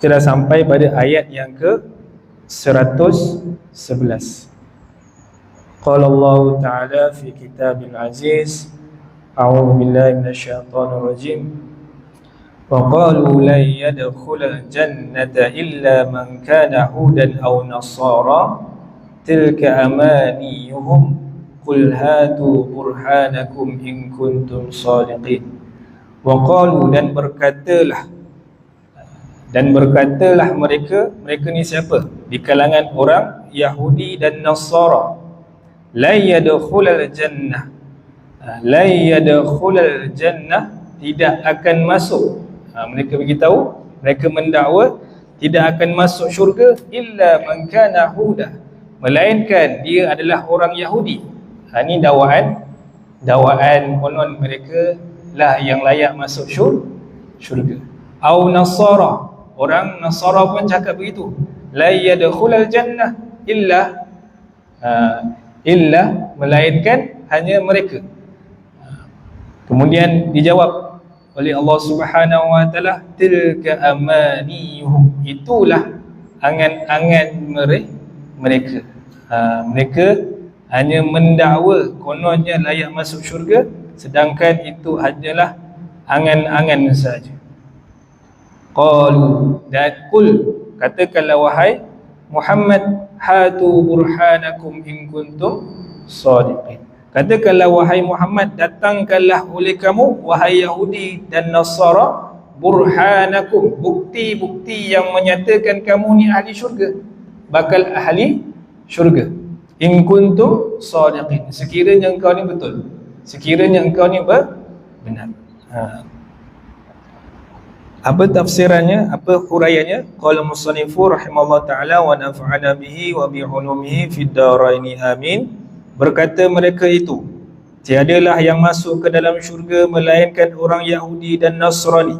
Kita dah sampai pada ayat yang ke 111. Qala Allah Ta'ala fi kitabil aziz, a'udzu billahi minasyaitonir rajim. Wa qalu lan yadkhulal jannata illa man kana hudan aw nasara tilka amaniyuhum qul hatu burhanakum in kuntum shadiqin. Wa qalu, dan berkatalah mereka ni siapa? Di kalangan orang Yahudi dan Nasara. La yadkhulal jannah, la yadkhulal jannah, tidak akan masuk. Mereka beritahu, mereka mendakwa tidak akan masuk syurga illa man kana huda, melainkan dia adalah orang Yahudi. Ini dakwaan konon mereka lah yang layak masuk syurga. Au Nasara, orang Nasara pun cakap begitu. La yadkhulal jannah illa melainkan hanya mereka. Kemudian dijawab oleh Allah Subhanahu wa taala, tilka amaniyuhum, itulah angan-angan mereka. Mereka hanya mendakwa kononnya layak masuk syurga, sedangkan itu hanyalah angan-angan saja. Qalu, dan qul, katakanlah wahai Muhammad, hatu burhanakum in kuntum shadiqin. Katakanlah wahai Muhammad, datangkanlah oleh kamu wahai Yahudi dan Nasara burhanakum, bukti-bukti yang menyatakan kamu ni ahli syurga, bakal ahli syurga. In kuntum shadiqin, sekiranya engkau ni betul, sekiranya engkau ni benar. Apa tafsirannya, apa huraiannya? Qala musannifu rahimallahu taala wa nafa'ana bihi wa bi ulumihi fid dharaini amin. Berkata mereka itu, tiadalah yang masuk ke dalam syurga melainkan orang Yahudi dan Nasrani.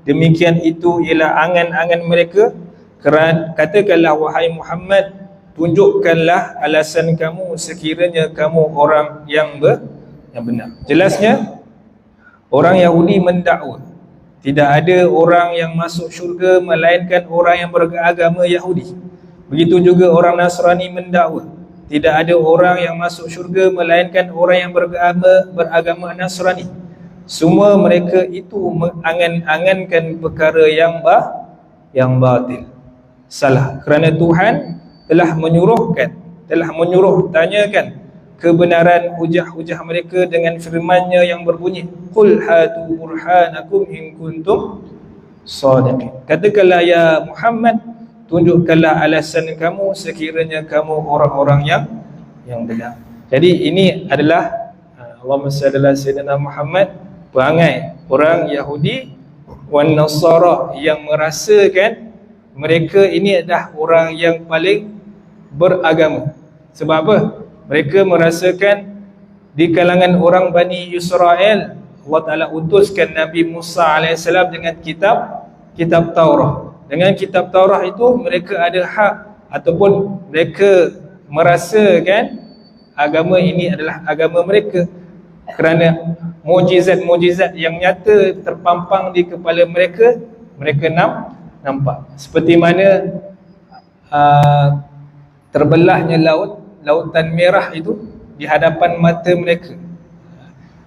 Demikian itu ialah angan-angan mereka. Kerana katakanlah wahai Muhammad, tunjukkanlah alasan kamu sekiranya kamu orang yang benar. Jelasnya orang Yahudi mendakwa tidak ada orang yang masuk syurga melainkan orang yang beragama Yahudi. Begitu juga orang Nasrani mendakwa tidak ada orang yang masuk syurga melainkan orang yang beragama Nasrani. Semua mereka itu mengangan-angankan perkara yang batil, salah, kerana Tuhan telah menyuruh tanyakan kebenaran hujah-hujah mereka dengan firman-Nya yang berbunyi, qul hatu burhanakum in kuntum shadiqin. Katakanlah ya Muhammad, tunjukkanlah alasan kamu sekiranya kamu orang-orang yang benar. Jadi ini adalah Allahumma salli ala sayyidina Muhammad, perangai orang Yahudi wan Nasara yang merasakan mereka ini adalah orang yang paling beragama. Sebab apa? Mereka merasakan di kalangan orang Bani Israel, Allah Ta'ala utuskan Nabi Musa AS dengan kitab Taurah. Dengan kitab Taurah itu mereka ada hak, ataupun mereka merasakan agama ini adalah agama mereka, kerana mukjizat-mukjizat yang nyata terpampang di kepala mereka, mereka nampak. Seperti mana terbelahnya lautan merah itu di hadapan mata mereka.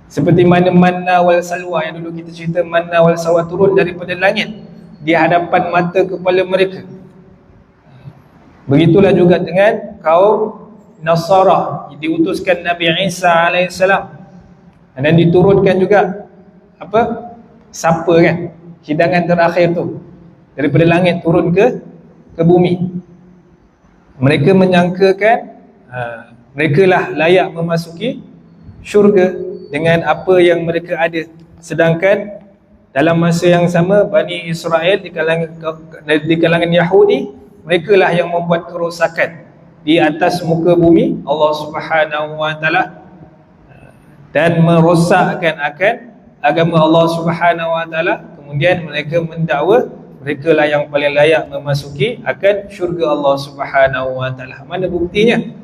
Seperti mana manna wal salwa yang dulu kita cerita, manna wal salwa turun daripada langit di hadapan mata kepala mereka. Begitulah juga dengan kaum Nasara, diutuskan Nabi Isa AS dan diturunkan juga sapa kan, hidangan terakhir tu daripada langit turun ke bumi. Mereka menyangkakan mereka lah layak memasuki syurga dengan apa yang mereka ada, sedangkan dalam masa yang sama Bani Israel di kalangan Yahudi, mereka lah yang membuat kerosakan di atas muka bumi Allah Subhanahu wa taala dan merosakkan akan agama Allah Subhanahu wa taala. Kemudian mereka mendakwa mereka lah yang paling layak memasuki akan syurga Allah Subhanahu wa taala. Mana buktinya?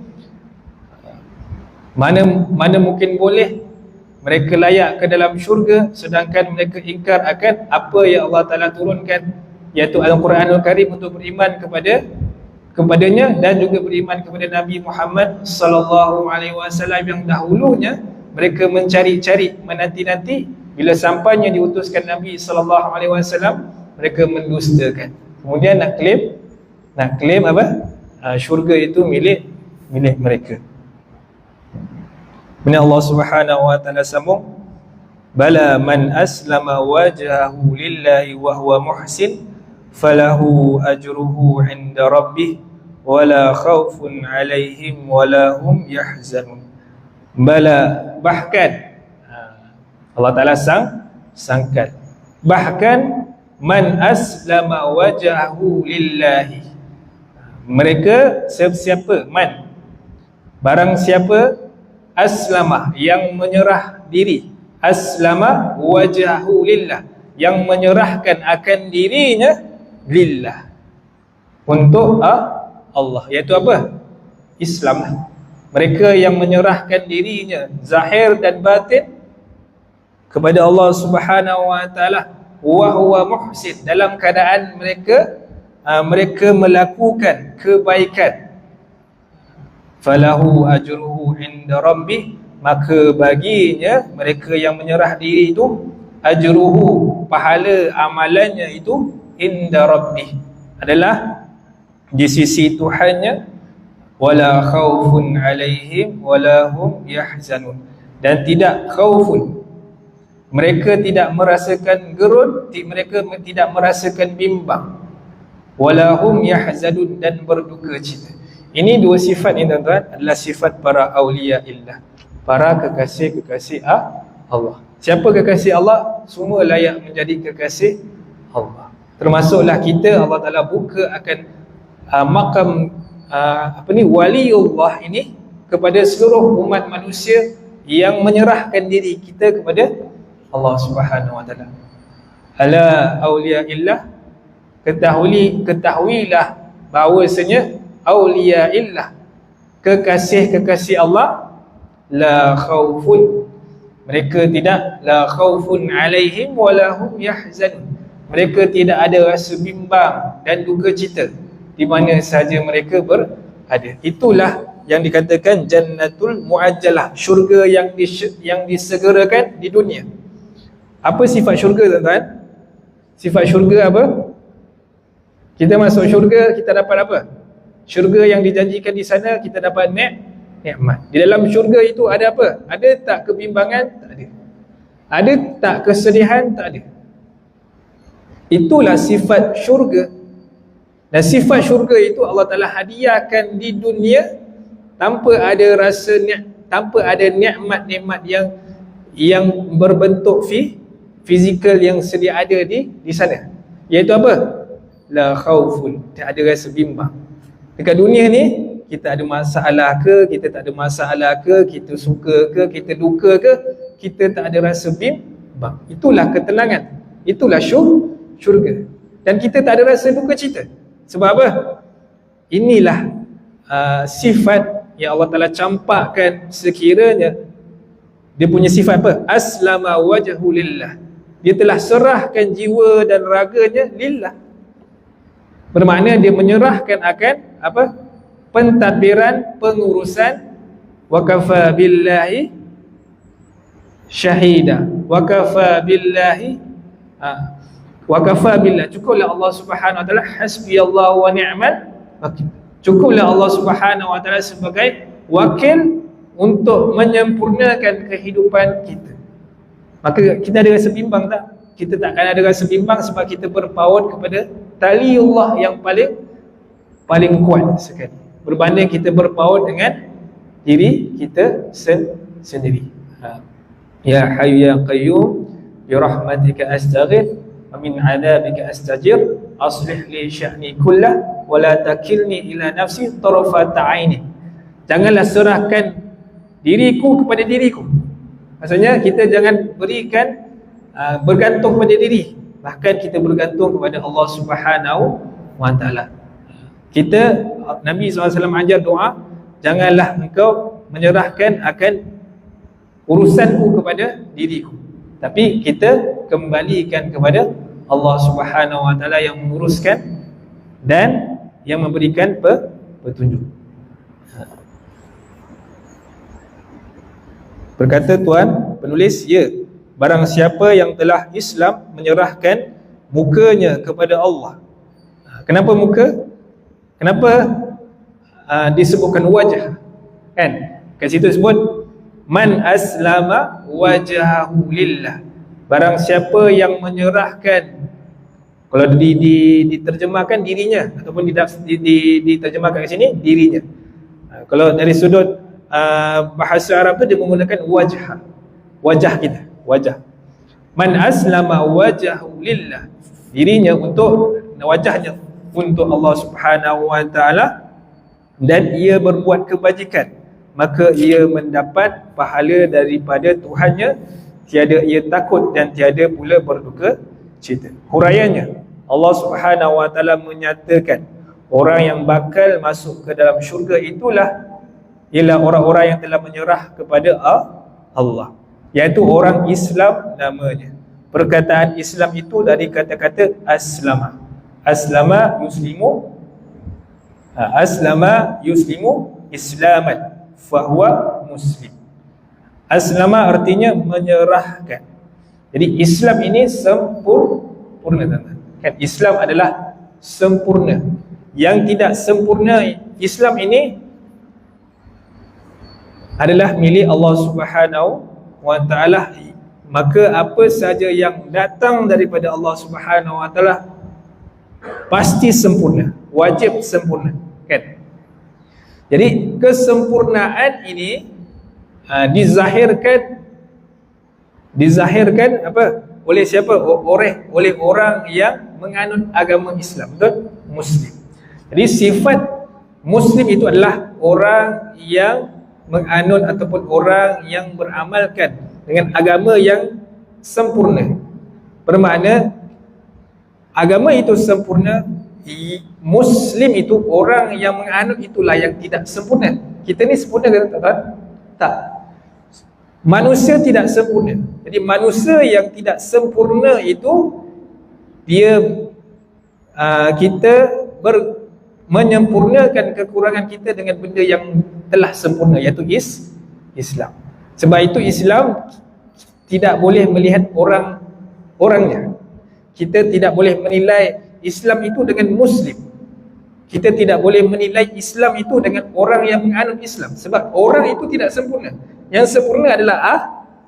Mana mungkin boleh mereka layak ke dalam syurga sedangkan mereka ingkar akan apa yang Allah Ta'ala turunkan iaitu Al-Quranul Karim, untuk beriman kepadanya dan juga beriman kepada Nabi Muhammad sallallahu alaihi wasallam yang dahulunya mereka mencari-cari, menanti-nanti bila sampainya diutuskan Nabi sallallahu alaihi wasallam mereka mendustakan. Kemudian nak claim apa? Syurga itu milik mereka. Kemudian Allah Subhanahu wa taala sambung, bala man aslama wajhahu lillahi wa huwa muhsin falahu ajruhu 'inda rabbih wala khaufun 'alaihim wala hum yahzanun. Bala, bahkan Allah Taala sangkat, bahkan man aslama wajhahu lillahi, mereka siapa? Man, barang siapa aslama, yang menyerah diri, aslama wajhahu lillah, yang menyerahkan akan dirinya lillah, untuk Allah, iaitu apa? Islam. Mereka yang menyerahkan dirinya zahir dan batin kepada Allah Subhanahu wa taala, wa huwa muhsin, dalam keadaan mereka melakukan kebaikan, falahu ajruhu inda rabbih, maka baginya mereka yang menyerah diri itu ajruhu, pahala amalannya itu inda rabbih, adalah di sisi Tuhannya, wala khaufun alaihim wala hum yahzanun, dan tidak khaufun, mereka tidak merasakan gerun, mereka tidak merasakan bimbang, wala hum yahzanun, dan berduka cita. Ini dua sifat ini tuan-tuan adalah sifat para awliya illah, para kekasih-kekasih Allah. Siapa kekasih Allah? Semua layak menjadi kekasih Allah. Termasuklah kita, Allah Ta'ala buka akan makam waliullah ini kepada seluruh umat manusia yang menyerahkan diri kita kepada Allah Subhanahu wa taala. Ala awliya illah, ketahuilah bahawasanya awliya illah, kekasih-kekasih Allah, la khaufun, mereka tidak, la khaufun alaihim wala hum yahzanun, mereka tidak ada rasa bimbang dan duka cita di mana sahaja mereka berada. Itulah yang dikatakan jannatul muajjalah, syurga yang disegerakan di dunia. Apa sifat syurga tuan-tuan? Sifat syurga apa? Kita masuk syurga, kita dapat apa? Syurga yang dijanjikan di sana, kita dapat nikmat. Di dalam syurga itu ada apa? Ada tak kebimbangan? Tak ada. Ada tak kesedihan? Tak ada. Itulah sifat syurga. Dan sifat syurga itu Allah Ta'ala hadiahkan di dunia tanpa ada rasa tanpa ada nikmat-nikmat yang berbentuk fizikal yang sedia ada di sana. Iaitu apa? La khaufun, tak ada rasa bimbang. Dekat dunia ni kita ada masalah ke, kita tak ada masalah ke, kita suka ke, kita duka ke, kita tak ada rasa bimbang. Itulah ketenangan, itulah syurga. Dan kita tak ada rasa duka cita. Sebab apa? Inilah sifat yang Allah Ta'ala campakkan sekiranya dia punya sifat apa? Aslama wajhu lillah, dia telah serahkan jiwa dan raganya lillah. Bermakna dia menyerahkan akan apa? Pentadbiran, pengurusan. Wa kafa billahi syahida, wa kafa billahi wa kafa billah, cukuplah Allah Subhanahu wa taala, hasbiyallahu wa ni'mal wakil, cukuplah Allah Subhanahu wa taala sebagai wakil untuk menyempurnakan kehidupan kita. Maka kita ada rasa bimbang tak? Kita takkan ada rasa bimbang sebab kita berpaut kepada tali Allah yang paling kuat sekali, berbanding kita berpaut dengan diri kita sendiri. Ya Hayyu ya Qayyum bi rahmatika astaghith wa min 'adabika astajir, aslih li sya'ni kullah wa la takilni ila nafsi tarfata 'aini. Janganlah serahkan diriku kepada diriku. Maksudnya kita jangan berikan bergantung pada diri, bahkan kita bergantung kepada Allah Subhanahu wa taala. Kita, Nabi SAW ajar doa, janganlah engkau menyerahkan akan urusanku kepada diriku, tapi kita kembalikan kepada Allah Subhanahu wa taala yang menguruskan dan yang memberikan petunjuk. Berkata tuan penulis, ya, barang siapa yang telah Islam menyerahkan mukanya kepada Allah. Kenapa muka? Kenapa disebutkan wajah? Kan? Kat situ sebut man aslama wajahu lillah. Barang siapa yang menyerahkan, kalau diterjemahkan dirinya, ataupun diterjemahkan kat sini dirinya. Kalau dari sudut bahasa Arab tu dia menggunakan wajah. Wajah kita, wajah. Man aslama wajahu lillah. Dirinya untuk, wajahnya untuk Allah Subhanahu wa taala, dan ia berbuat kebajikan, maka ia mendapat pahala daripada Tuhannya, tiada ia takut dan tiada pula berduka cita. Huraiannya, Allah Subhanahu wa taala menyatakan orang yang bakal masuk ke dalam syurga itulah ialah orang-orang yang telah menyerah kepada Allah, iaitu orang Islam namanya. Perkataan Islam itu dari kata-kata aslama. Aslama yuslimu, aslama yuslimu islaman fahuwa muslim. Aslama artinya menyerahkan. Jadi Islam ini sempurna, kan? Islam adalah sempurna. Yang tidak sempurna Islam ini adalah milik Allah Subhanahu wa taala. Maka apa saja yang datang daripada Allah Subhanahu wa taala pasti sempurna, wajib sempurna, kan? Jadi kesempurnaan ini dizahirkan apa? Oleh siapa? Oleh orang yang menganut agama Islam, betul? Muslim. Jadi sifat Muslim itu adalah orang yang menganut ataupun orang yang beramalkan dengan agama yang sempurna. Bermakna agama itu sempurna, Muslim itu orang yang menganut itulah yang tidak sempurna. Kita ni sempurna ke tak? Tak. Manusia tidak sempurna. Jadi manusia yang tidak sempurna itu dia kita menyempurnakan kekurangan kita dengan benda yang telah sempurna, iaitu Islam. Sebab itu Islam tidak boleh melihat orangnya. Kita tidak boleh menilai Islam itu dengan Muslim. Kita tidak boleh menilai Islam itu dengan orang yang menganut Islam, sebab orang itu tidak sempurna. Yang sempurna adalah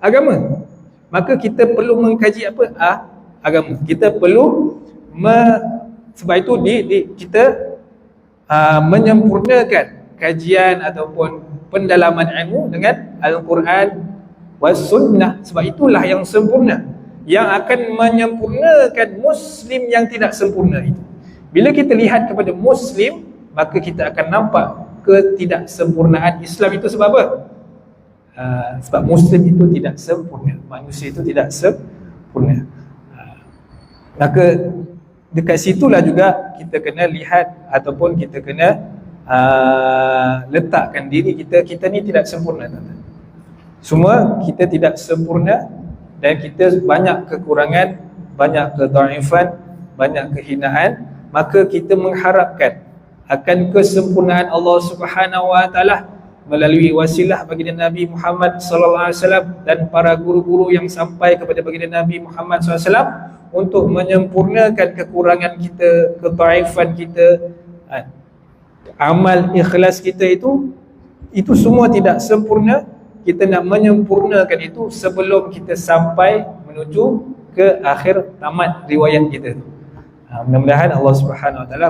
agama. Maka kita perlu mengkaji apa? Agama. Kita perlu sebab itu kita menyempurnakan kajian ataupun pendalaman ilmu dengan Al-Quran was sunnah. Sebab itulah yang sempurna, yang akan menyempurnakan Muslim yang tidak sempurna itu. Bila kita lihat kepada Muslim, maka kita akan nampak ketidaksempurnaan Islam itu. Sebab apa? Sebab Muslim itu tidak sempurna, manusia itu tidak sempurna. Maka dekat situlah juga kita kena lihat ataupun kita kena letakkan diri kita. Kita ni tidak sempurna, tuan-tuan. Semua kita tidak sempurna dan kita banyak kekurangan, banyak kedhaifan, banyak kehinaan. Maka kita mengharapkan akan kesempurnaan Allah Subhanahu wa taala melalui wasilah baginda Nabi Muhammad sallallahu alaihi wasallam dan para guru-guru yang sampai kepada baginda Nabi Muhammad sallallahu alaihi wasallam untuk menyempurnakan kekurangan kita, kedhaifan kita, amal ikhlas kita itu semua tidak sempurna. Kita nak menyempurnakan itu sebelum kita sampai menuju ke akhir tamat riwayat kita. Mudah-mudahan Allah Subhanahu wa taala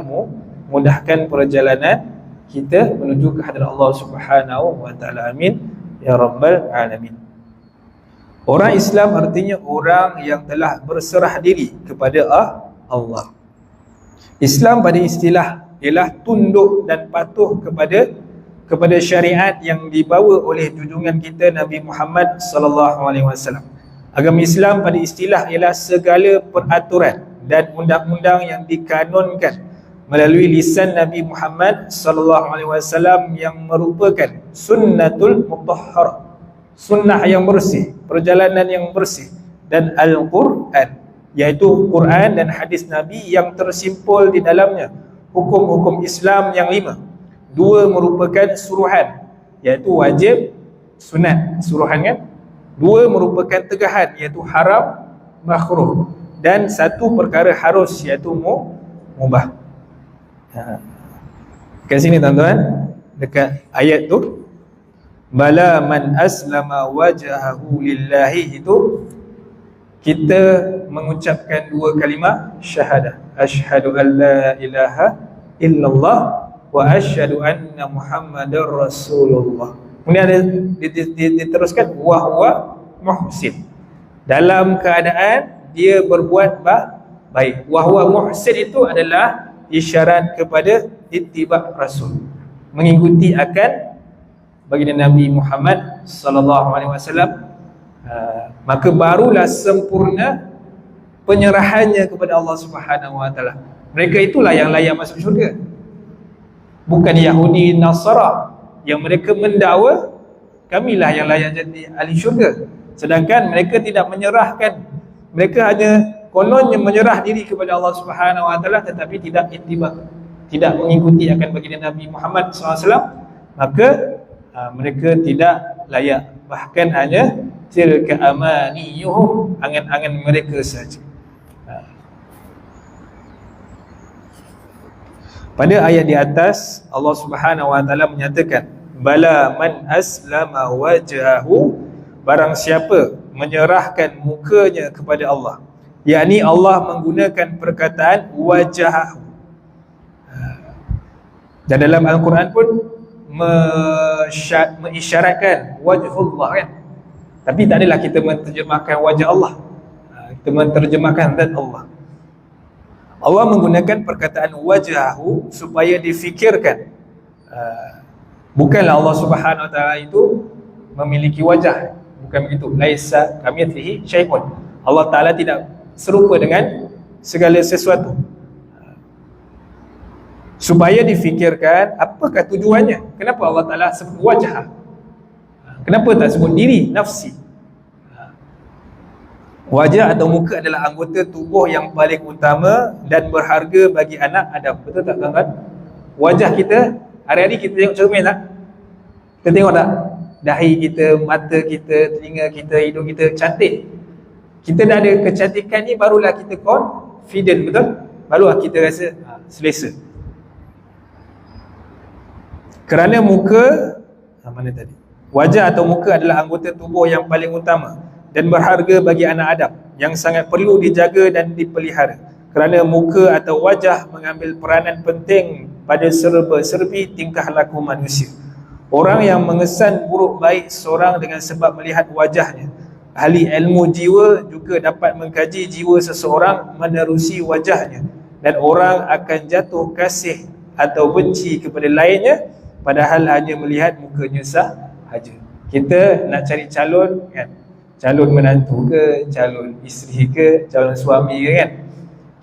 mudahkan perjalanan kita menuju ke hadirat Allah Subhanahu wa taala. Amin ya rabbal alamin. Orang Islam artinya orang yang telah berserah diri kepada Allah. Islam pada istilah ialah tunduk dan patuh kepada syariat yang dibawa oleh junjungan kita Nabi Muhammad sallallahu alaihi wasallam. Agama Islam pada istilah ialah segala peraturan dan undang-undang yang dikanunkan melalui lisan Nabi Muhammad sallallahu alaihi wasallam yang merupakan sunnatul mutahharah, sunnah yang bersih, perjalanan yang bersih, dan Al-Quran, iaitu Quran dan hadis Nabi yang tersimpul di dalamnya hukum-hukum Islam yang 5. 2 merupakan suruhan, iaitu wajib, sunat, suruhan kan. 2 merupakan tegahan, iaitu haram, makruh. Dan 1 perkara harus, iaitu mubah. Kat sini tuan-tuan, dekat ayat tu, bala man aslama wajhahu lillahi, itu kita mengucapkan 2 kalimah syahadah, asyhadu an la ilaha illallah wa asyhadu anna muhammadar rasulullah. Kemudian ada diteruskan wa huwa muhsin, dalam keadaan dia berbuat baik. Wa huwa muhsin itu adalah isyarat kepada ittiba' rasul, mengikuti akan baginda Nabi Muhammad sallallahu alaihi wasallam. Maka barulah sempurna penyerahannya kepada Allah Subhanahu wa taala. Mereka itulah yang layak masuk syurga, bukan Yahudi Nasara yang mereka mendakwa kamilah yang layak jadi ahli syurga, sedangkan mereka tidak menyerahkan. Mereka hanya kononnya menyerah diri kepada Allah Subhanahu wa taala, tetapi tidak ittiba', tidak mengikuti akan baginda Nabi Muhammad SAW. Maka mereka tidak layak, bahkan hanya tilka amaniyuhum, angan-angan mereka saja. Pada ayat di atas Allah Subhanahu wa taala menyatakan bala man aslama wajhahu, barang siapa menyerahkan mukanya kepada Allah, yakni Allah menggunakan perkataan wajahahu. Dan dalam Al-Quran pun mengisyaratkan wajhullah kan, tapi tak adalah kita menterjemahkan wajah Allah, kita menterjemahkan zat Allah. Allah menggunakan perkataan wajahu supaya difikirkan, bukanlah Allah Subhanahu wa taala itu memiliki wajah, bukan begitu. Laisa kamitslihi syai'un, Allah taala tidak serupa dengan segala sesuatu. Supaya difikirkan apakah tujuannya, kenapa Allah taala sebut wajah, kenapa tak sebut diri, nafsi. Wajah atau muka adalah anggota tubuh yang paling utama dan berharga bagi anak Adam. Betul tak tuan-tuan? Wajah kita, hari-hari kita tengok cermin tak? Kita tengok tak? Dahi kita, mata kita, telinga kita, hidung kita cantik. Kita dah ada kecantikan ni, barulah kita confident, betul? Barulah kita rasa selesa. Kerana muka, mana tadi? Wajah atau muka adalah anggota tubuh yang paling utama dan berharga bagi anak Adam, yang sangat perlu dijaga dan dipelihara. Kerana muka atau wajah mengambil peranan penting pada serba-serbi tingkah laku manusia. Orang yang mengesan buruk baik seorang dengan sebab melihat wajahnya. Ahli ilmu jiwa juga dapat mengkaji jiwa seseorang menerusi wajahnya, dan orang akan jatuh kasih atau benci kepada lainnya padahal hanya melihat mukanya sahaja. Kita nak cari calon kan, calon menantu ke, calon isteri ke, calon suami ke kan,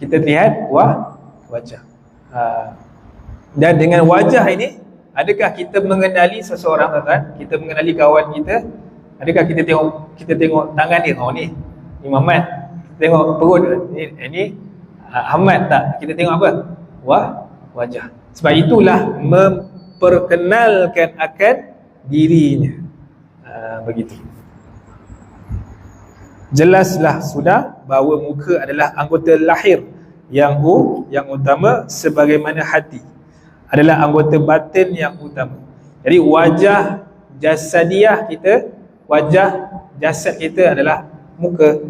kita lihat wajah. Dan dengan wajah ini, adakah kita mengenali seseorang tuan-tuan? Kita mengenali kawan kita, adakah kita tengok tangan dia, oh ni Muhammad, kita tengok perut ini Ahmad, tak? Kita tengok apa? Wajah. Sebab itulah memperkenalkan akan dirinya. Begitu. Jelaslah sudah bahawa muka adalah anggota lahir yang utama, sebagaimana hati adalah anggota batin yang utama. Jadi wajah jasadiah kita, wajah jasad kita adalah muka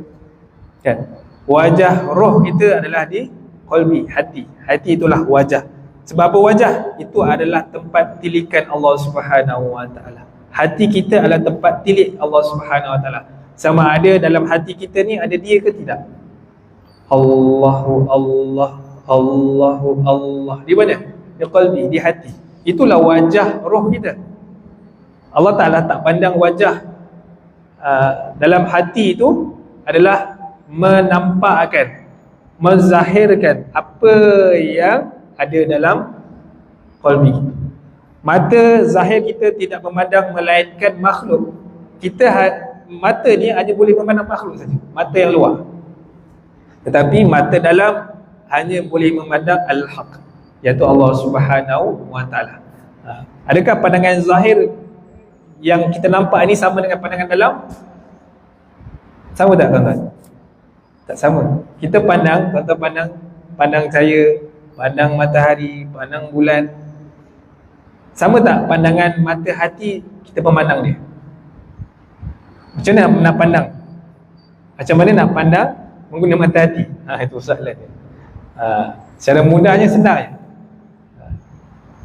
kan. Wajah roh kita adalah di qalbi, hati. Hati itulah wajah. Sebab apa wajah? Itu adalah tempat tilikan Allah Subhanahu wa taala. Hati kita adalah tempat tilik Allah Subhanahu wa taala. Sama ada dalam hati kita ni ada dia ke tidak? Allahu Allah, Allahu Allah. Di mana? Di qalbi, di hati. Itulah wajah roh kita. Allah Ta'ala tak pandang wajah dalam hati itu adalah menampakkan, menzahirkan apa yang ada dalam qalbi kita. Mata zahir kita tidak memandang melainkan makhluk. Kita mata ni hanya boleh memandang makhluk saja, mata yang luar. Tetapi mata dalam hanya boleh memandang al-haq, iaitu Allah Subhanahu wa taala. Adakah pandangan zahir yang kita nampak ini sama dengan pandangan dalam? Sama tak tuan-tuan? Tak sama. Kita pandang, tuan-tuan pandang cahaya, pandang matahari, pandang bulan. Sama tak pandangan mata hati kita memandang dia? Macam mana nak pandang? Macam mana nak pandang menggunakan mata hati? Itu soalan dia. Secara mudahnya senang je.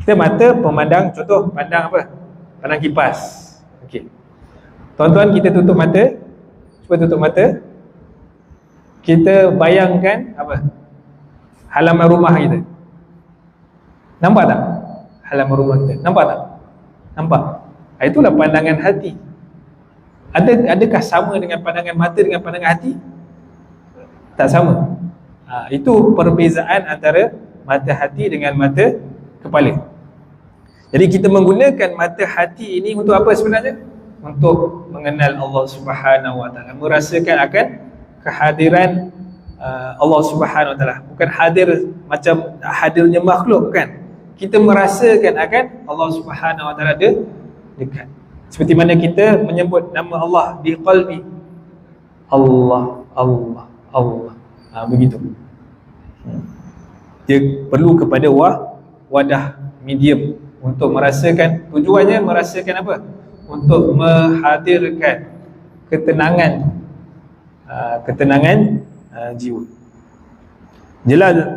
Kita mata pemandang, contoh pandang apa? Pandang kipas. Okey. Tuan-tuan, kita tutup mata. Cuba tutup mata. Kita bayangkan apa? Halaman rumah kita. Nampak tak? Halaman rumah kita. Nampak tak? Nampak. Itulah pandangan hati. Adakah sama dengan pandangan mata dengan pandangan hati? Tak sama. Itu perbezaan antara mata hati dengan mata kepala. Jadi kita menggunakan mata hati ini untuk apa sebenarnya? Untuk mengenal Allah Subhanahu wa taala, merasakan akan kehadiran Allah Subhanahu wa taala. Bukan hadir macam hadirnya makhluk, bukan. Kita merasakan akan Allah Subhanahu wa taala ada dekat. Seperti mana kita menyebut nama Allah di qalbi. Allah, Allah, Allah. Begitu. Dia perlu kepada wadah medium untuk merasakan. Tujuannya merasakan apa? Untuk menghadirkan ketenangan, ketenangan jiwa.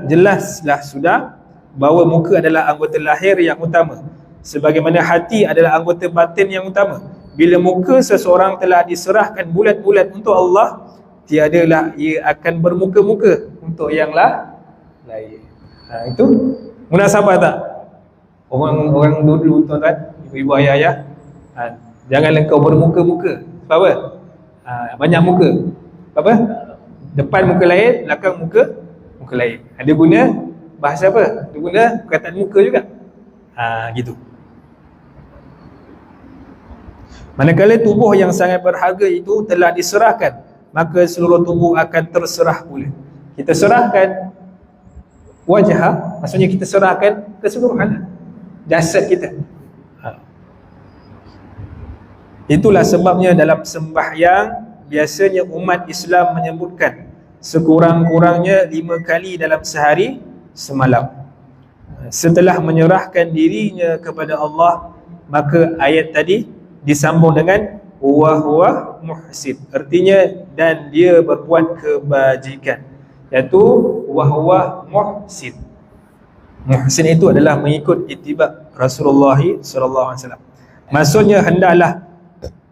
Jelaslah sudah bahawa muka adalah anggota lahir yang utama, sebagaimana hati adalah anggota batin yang utama. Bila muka seseorang telah diserahkan bulat-bulat untuk Allah, tiadalah ia akan bermuka-muka untuk yang lain. Itu munasabah tak? Orang dulu tuan-tuan, ibu-ibu, ayah-ayah, janganlah kau bermuka-muka. Sebab apa? Banyak muka. Sebab apa? Depan muka lain, belakang muka lain. Dia guna bahasa apa? Dia guna perkataan muka juga. Gitu. Manakala tubuh yang sangat berharga itu telah diserahkan, maka seluruh tubuh akan terserah pula. Kita serahkan wajah, maksudnya kita serahkan keseluruhan jasad kita. Itulah sebabnya dalam sembahyang biasanya umat Islam menyebutkan sekurang-kurangnya 5 kali dalam sehari semalam. Setelah menyerahkan dirinya kepada Allah, maka ayat tadi disambung dengan wa huwa muhsin, artinya dan dia berbuat kebajikan, iaitu wa huwa muhsin. Muhsin itu adalah mengikut ittiba Rasulullah sallallahu alaihi wasallam. Maksudnya hendaklah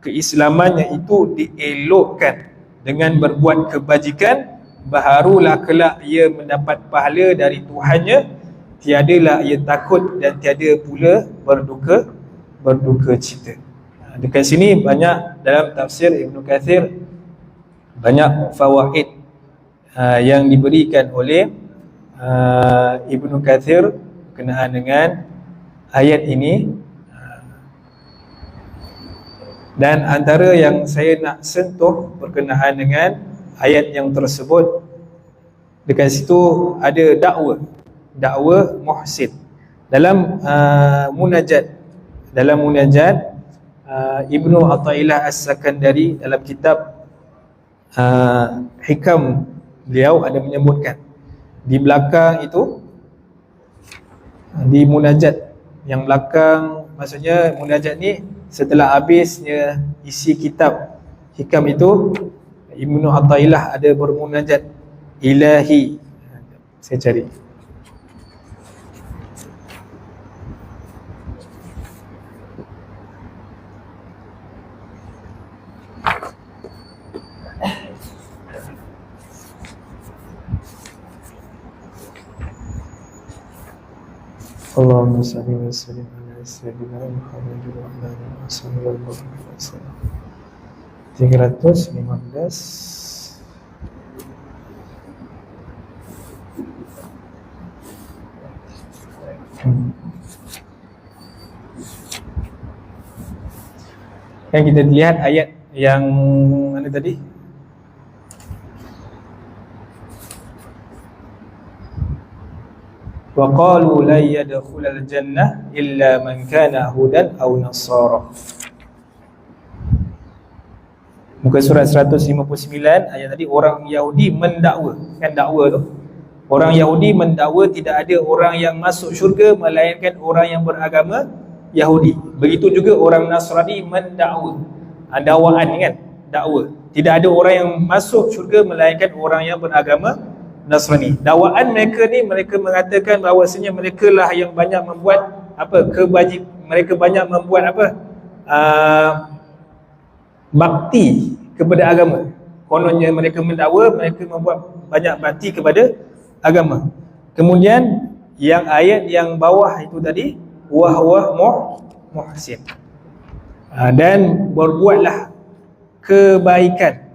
keislamannya itu dielokkan dengan berbuat kebajikan, baharulah kelak ia mendapat pahala dari Tuhannya. Tiadalah ia takut dan tiada pula berduka cita. Dekat sini banyak dalam tafsir Ibn Kathir, banyak fawaid yang diberikan oleh Ibn Kathir berkenaan dengan ayat ini. Dan antara yang saya nak sentuh berkenaan dengan ayat yang tersebut, dekat situ ada dakwa muhsin. Dalam munajat Ibnu Athaillah As-Sakandari dalam kitab Hikam, beliau ada menyebutkan di belakang itu, di munajat yang belakang, maksudnya munajat ni setelah habisnya isi kitab Hikam itu, Ibnu Athaillah ada bermunajat ilahi. Saya cari. Allahumma salli wa sallim ala sayyidina Muhammadin wa ala alihi wasallam. 315. Kan kita lihat ayat yang mana tadi? wa qalu la yadkhulul jannah illa man kana hudan aw nasara. Muka surat 159 ayat tadi, orang Yahudi mendakwa, kan dakwa tu. Orang Yahudi mendakwa tidak ada orang yang masuk syurga melainkan orang yang beragama Yahudi. Begitu juga orang Nasrani mendakwa. Dakwaan kan, dakwa. Tidak ada orang yang masuk syurga melainkan orang yang beragama Nasrani. Dakwaan mereka ni, mereka mengatakan bahawasanya mereka lah yang banyak membuat apa, mereka banyak membuat apa, bakti kepada agama. Kononnya mereka mendakwa mereka membuat banyak bakti kepada agama. Kemudian yang ayat yang bawah itu tadi, wa huwa muhsin, dan berbuatlah kebaikan.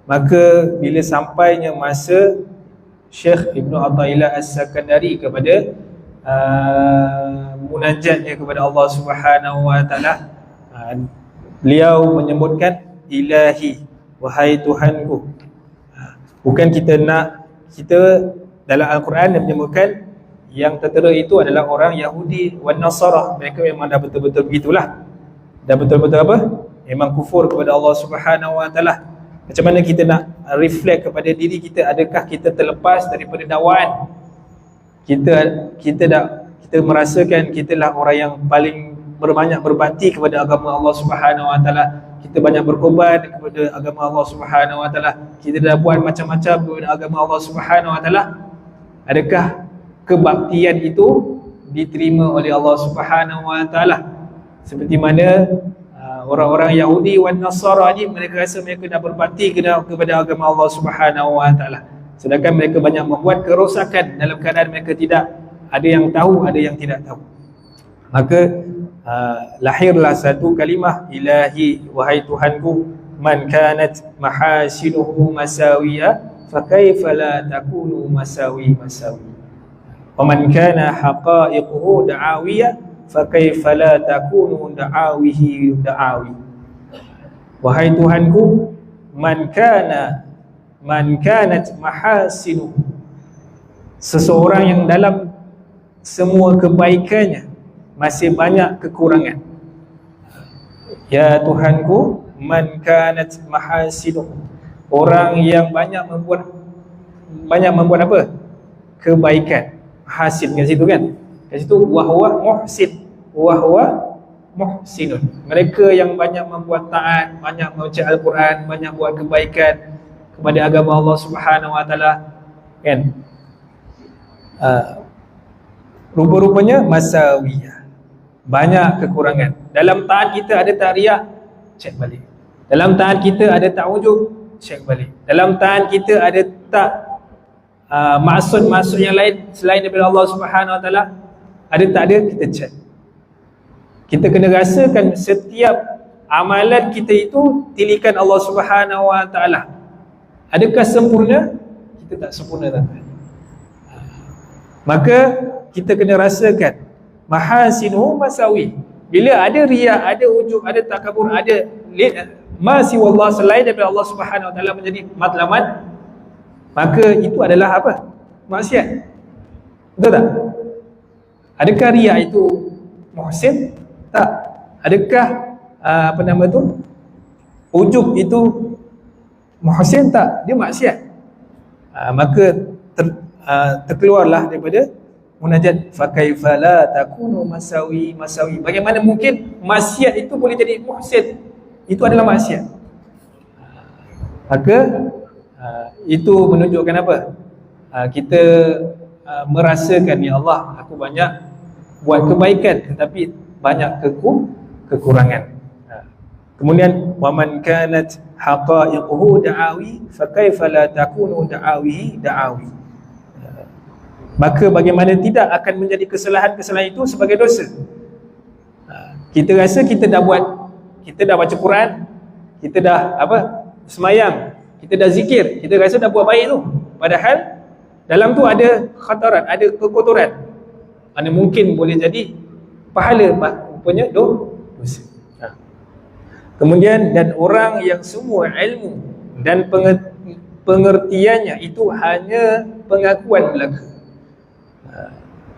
Maka bila sampainya masa Syekh Ibnu Athaillah As-Sakandari kepada munajatnya kepada Allah Subhanahu wa taala, beliau menyebutkan ilahi, wahai Tuhanku. Bukan kita dalam Al-Quran dia menyebutkan yang tertera itu adalah orang Yahudi wan Nasara. Mereka memang dah betul-betul begitulah. Dah betul-betul apa? Memang kufur kepada Allah Subhanahu wa taala. Macam mana kita nak reflect kepada diri kita? Adakah kita terlepas daripada dakwaan? Kita merasakan kita lah orang yang paling berbanyak berbakti kepada agama Allah Subhanahu wa taala. Kita banyak berkorban kepada agama Allah Subhanahu wa taala. Kita dah buat macam-macam kepada agama Allah Subhanahu wa taala. Adakah kebaktian itu diterima oleh Allah Subhanahu wa taala? Seperti mana orang-orang Yahudi wan Nasara ni, mereka rasa mereka dah berbakti kepada agama Allah Subhanahu wa taala, sedangkan mereka banyak membuat kerosakan dalam keadaan mereka tidak ada yang tahu, ada yang tidak tahu. Maka lahirlah satu kalimah, ilahi, wahai Tuhanku, man kanat mahasinuhu masawiya fa kaifa la takunu masawi wa man kana haqa'iquhu da'awiya fa kaifa la takunu da'awihi da'awi. Wahai Tuhanku, man kanat mahasinuhu, seseorang yang dalam semua kebaikannya masih banyak kekurangan. Ya Tuhanku, man kanat mahasinuhu, orang yang banyak membuat apa? Kebaikan. Hasin kat situ kan? Kat situ wahwa muhsin, wahwa muhsinun. Mereka yang banyak membuat taat, banyak membaca Al-Quran, banyak buat kebaikan kepada agama Allah Subhanahu wa taala, kan? Rupa-rupanya masawiyah, banyak kekurangan. Dalam taat kita ada tak riak? Cek balik. Dalam taat kita ada tak ujub? Cek balik. Dalam taat kita ada tak maksud-maksud yang lain selain daripada Allah Subhanahu wa taala? Ada tak ada? Kita cek. Kita kena rasakan setiap amalan kita itu tilikan Allah Subhanahu wa taala. Adakah sempurna? Kita tak sempurna, tak. Maka kita kena rasakan mahasinuhu masawi. Bila ada riak, ada ujub, ada takabur, ada masih wallah selain daripada Allah Subhanahu wa taala menjadi matlamat, maka itu adalah apa? Maksiat. Betul tak? Adakah riak itu muhsin? Tak. Adakah ujub itu muhsin? Tak. Dia maksiat. Maka terkeluarlah daripada munajat, fa kaifa la takunu masawi. Bagaimana mungkin maksiat itu boleh jadi muhsin? Itu adalah maksiat. Maka itu menunjukkan apa? Kita merasakan, ya Allah, aku banyak buat kebaikan tetapi banyak kekurangan. Kemudian waman kanat haqa'iquhu da'awi fa kaifa la takunu da'awihi da'awi. Maka bagaimana tidak akan menjadi kesalahan-kesalahan itu sebagai dosa. Kita rasa kita dah baca Quran, kita dah semayang, kita dah zikir, kita rasa dah buat baik tu. Padahal dalam tu ada khataran, ada kekotoran. Mana mungkin boleh jadi pahala, rupanya dosa. Kemudian, dan orang yang semua ilmu dan pengertiannya itu hanya pengakuan belaka.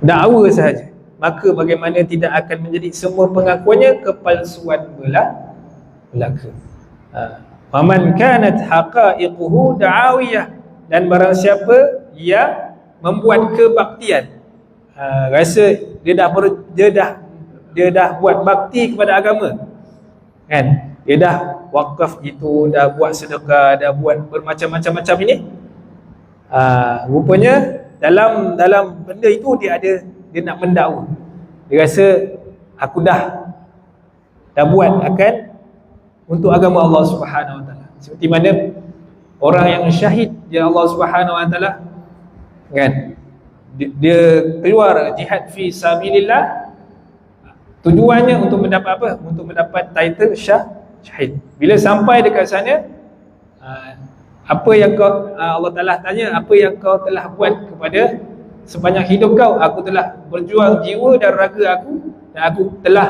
dakwa sahaja, maka bagaimana tidak akan menjadi semua pengakuannya kepalsuan belaka. Faman kanat haqa'iquhu da'awiyah, dan barang siapa yang membuat kebaktian, rasa dia dah buat bakti kepada agama kan, dia dah wakaf itu, dah buat sedekah, dah buat bermacam-macam ini, rupanya dalam benda itu dia nak mendakwa, dia rasa aku dah buat akan untuk agama Allah Subhanahu Wa Taala. Seperti mana orang yang syahid di Allah Subhanahu Wa Taala kan, dia keluar jihad fi sabilillah, tujuannya untuk mendapat apa? Untuk mendapat title syahid. Bila sampai dekat sana, apa yang kau, Allah Ta'ala tanya, apa yang kau telah buat kepada sepanjang hidup kau? Aku telah berjuang jiwa dan raga aku, dan aku telah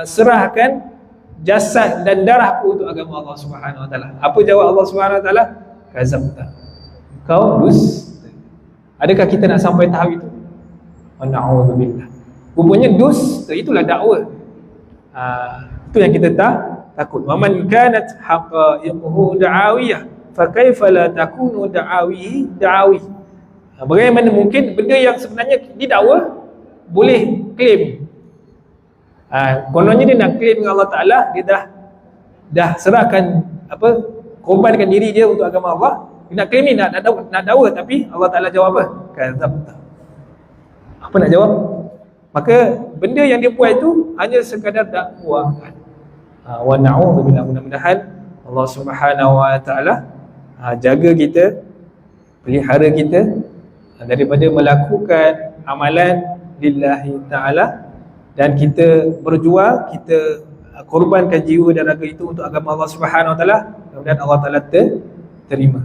serahkan jasad dan darahku untuk agama Allah Subhanahu Wa Taala. Apa jawab Allah Subhanahu Wa Taala? Kazabta, kau dusta. Adakah kita nak sampai tahap itu? Wa na'udzubillah. Rupanya dusta itulah dakwa. Itu yang kita takut. Wa man kanat haqa'iquhu da'awiyah fa kaifa la takunu da'awi. Bagaimana mungkin benda yang sebenarnya didakwa boleh claim? Kononnya dia nak claim dengan Allah Ta'ala, dia dah serahkan korbankan diri dia untuk agama Allah. Dia nak claim ni, nak dakwa, tapi Allah Ta'ala jawab apa? Kazabta. Apa nak jawab? Maka benda yang dia buat itu hanya sekadar dakwah. Wa na'udzubillah, mudah-mudahan Allah Subhanahu Wa Ta'ala jaga kita, pelihara kita daripada melakukan amalan lillahi ta'ala, dan kita berjuang, kita korbankan jiwa dan raga itu untuk agama Allah Subhanahu Wa Taala. Kemudian Allah Taala terima.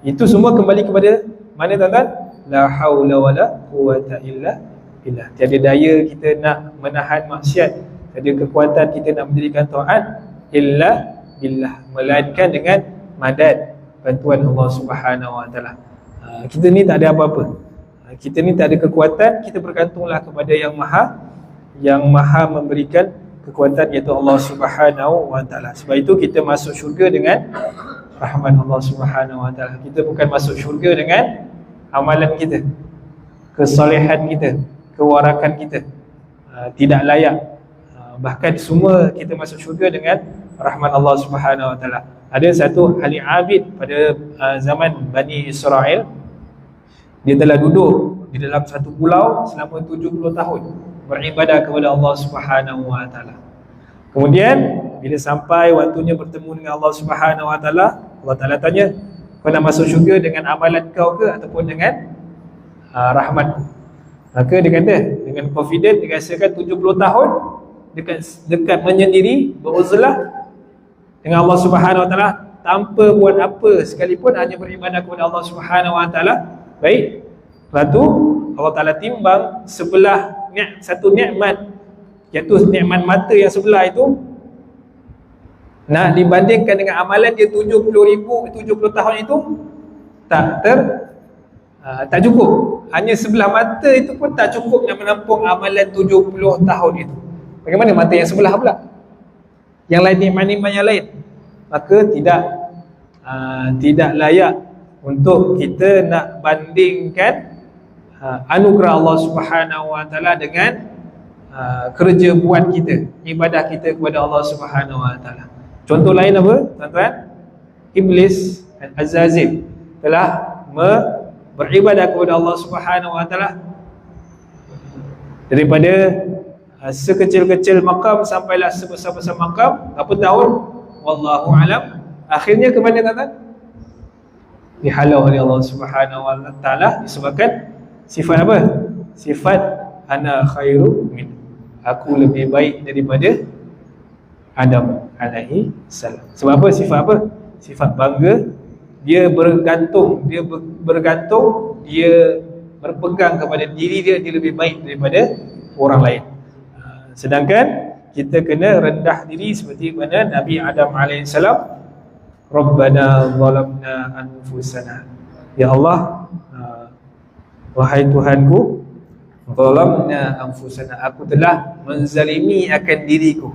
Itu semua kembali kepada mana tuan-tuan? La haula wala quwata illa billah. Tiada daya kita nak menahan maksiat, tiada kekuatan kita nak mendirikan taat illa billah, melainkan dengan madad, bantuan Allah Subhanahu Wa Taala. Kita ni tak ada apa-apa. Kita ni tak ada kekuatan, kita bergantunglah kepada yang maha memberikan kekuatan, iaitu Allah Subhanahu Wa Taala. Sebab itu kita masuk syurga dengan rahmat Allah Subhanahu Wa Taala. Kita bukan masuk syurga dengan amalan kita, kesolehan kita, kewarakan kita, tidak layak. Bahkan semua kita masuk syurga dengan rahmat Allah Subhanahu Wa Taala. Ada satu ahli abid pada zaman Bani Israel, dia telah duduk di dalam satu pulau selama 70 tahun beribadah kepada Allah Subhanahu Wa Taala. Kemudian bila sampai waktunya bertemu dengan Allah Subhanahu Wa Taala, Allah Taala tanya, kau nak masuk syurga dengan amalan kau ke ataupun dengan rahmatku? Maka dia kata dengan confident, dia rasakan 70 tahun dekat menyendiri, beruzlah dengan Allah Subhanahu Wa Taala tanpa buat apa sekalipun, hanya beribadah kepada Allah Subhanahu Wa Taala. Baik. Lepas tu Allah Ta'ala timbang sebelah satu nikmat, iaitu nikmat mata yang sebelah itu, nak dibandingkan dengan amalan dia 70 tahun itu, tak cukup. Hanya sebelah mata itu pun tak cukup nak menampung amalan 70 tahun itu. Bagaimana mata yang sebelah pula, yang lain, nikmat-nikmat yang lain? Maka tidak layak untuk kita nak bandingkan anugerah Allah Subhanahu Wa Taala dengan kerja buat kita, ibadah kita kepada Allah Subhanahu Wa Taala. Contoh lain apa, tuan-tuan? Iblis Azazil telah beribadah kepada Allah Subhanahu Wa Taala daripada sekecil-kecil makam sampailah sebesar-besar makam. Berapa tahun? Wallahu alam. Akhirnya ke mana, tuan-tuan? Dihalau oleh Allah Subhanahu Wa Taala disebabkan sifat apa? Sifat ana khairu min, aku lebih baik daripada Adam alaihi salam. Sebab apa? Sifat apa? Sifat bangga. Dia bergantung, dia berpegang kepada diri dia lebih baik daripada orang lain. Sedangkan kita kena rendah diri seperti mana Nabi Adam alaihi salam, Rabbana zalamna anfusana, ya Allah, wahai Tuhanku, zalamna anfusana, aku telah menzalimi akan diriku.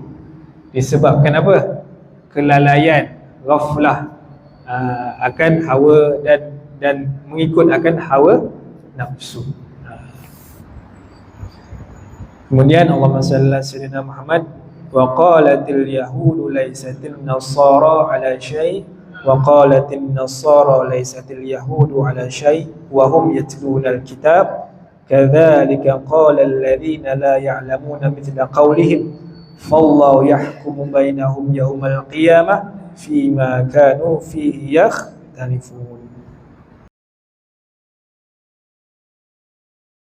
Disebabkan apa? Kelalaian, ghaflah akan hawa dan mengikut akan hawa nafsu. Kemudian Allahumma salli ala sayyidina Muhammad, wa qalatil yahudu laysatil nasara ala syai' wa qalatil nasara laysatil yahudu ala syai' wa hum yatluna alkitab kadzalika qala alladhina la ya'lamuna mithla qawlihim fallahu yahkumu bainahum yawmal qiyamah fima kanu fihi yakhtalifun.